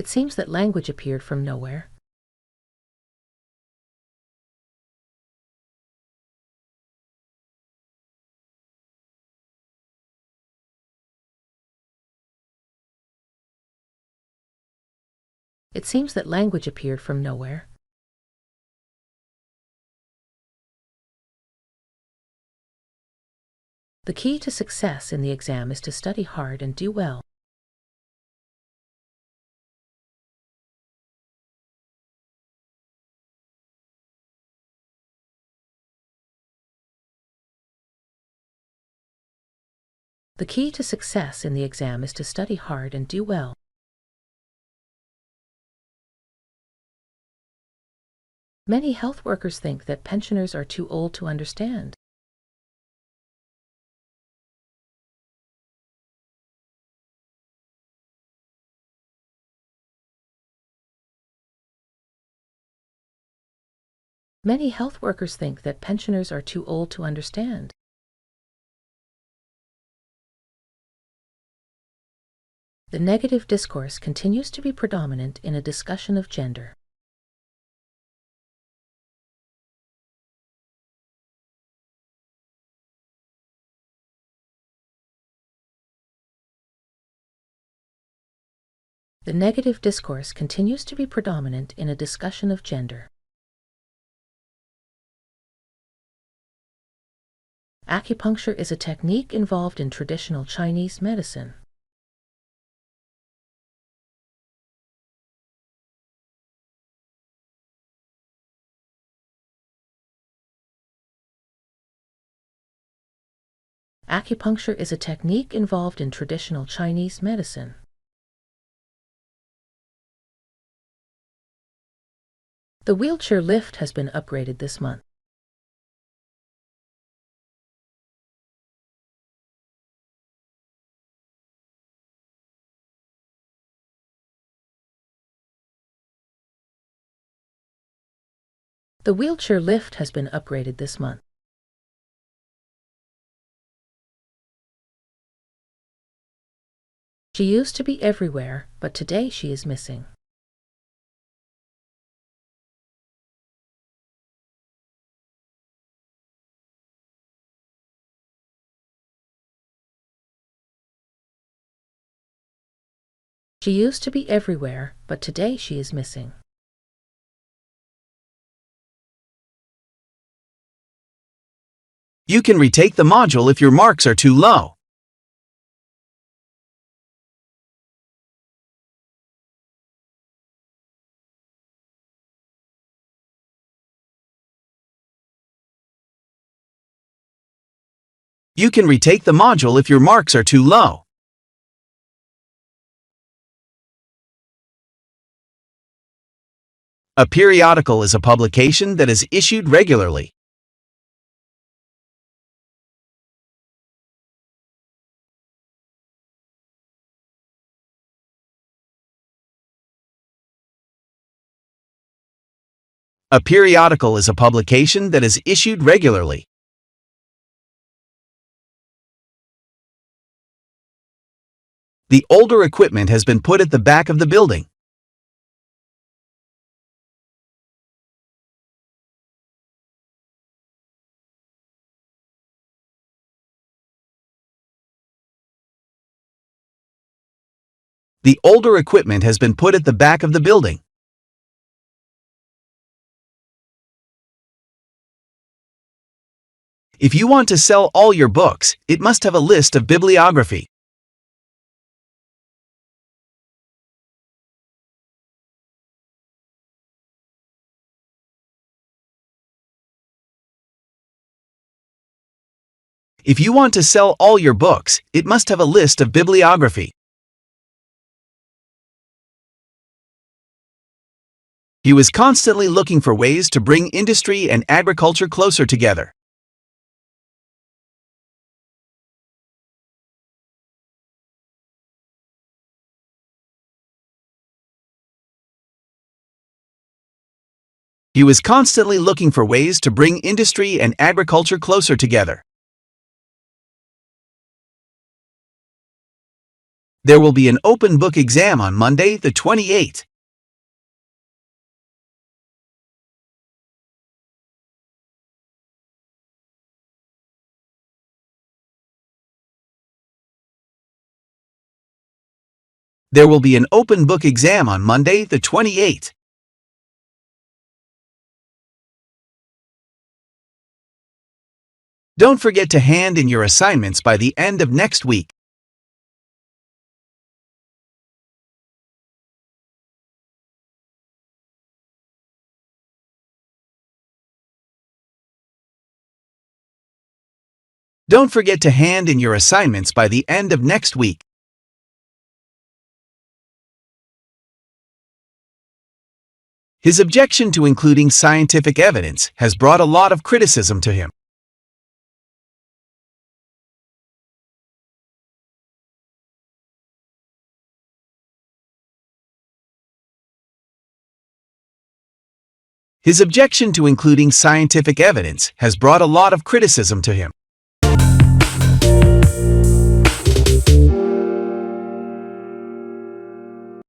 It seems that language appeared from nowhere. It seems that language appeared from nowhere. The key to success in the exam is to study hard and do well. The key to success in the exam is to study hard and do well. Many health workers think that pensioners are too old to understand. Many health workers think that pensioners are too old to understand. The negative discourse continues to be predominant in a discussion of gender. The negative discourse continues to be predominant in a discussion of gender. Acupuncture is a technique involved in traditional Chinese medicine. Acupuncture is a technique involved in traditional Chinese medicine. The wheelchair lift has been upgraded this month. The wheelchair lift has been upgraded this month. She used to be everywhere, but today she is missing. She used to be everywhere, but today she is missing. You can retake the module if your marks are too low. You can retake the module if your marks are too low. A periodical is a publication that is issued regularly. A periodical is a publication that is issued regularly. The older equipment has been put at the back of the building. The older equipment has been put at the back of the building. If you want to sell all your books, it must have a list of bibliography. If you want to sell all your books, it must have a list of bibliography. He was constantly looking for ways to bring industry and agriculture closer together. He was constantly looking for ways to bring industry and agriculture closer together. There will be an open book exam on Monday, the 28th. There will be an open book exam on Monday, the 28th. Don't forget to hand in your assignments by the end of next week. Don't forget to hand in your assignments by the end of next week. His objection to including scientific evidence has brought a lot of criticism to him. His objection to including scientific evidence has brought a lot of criticism to him.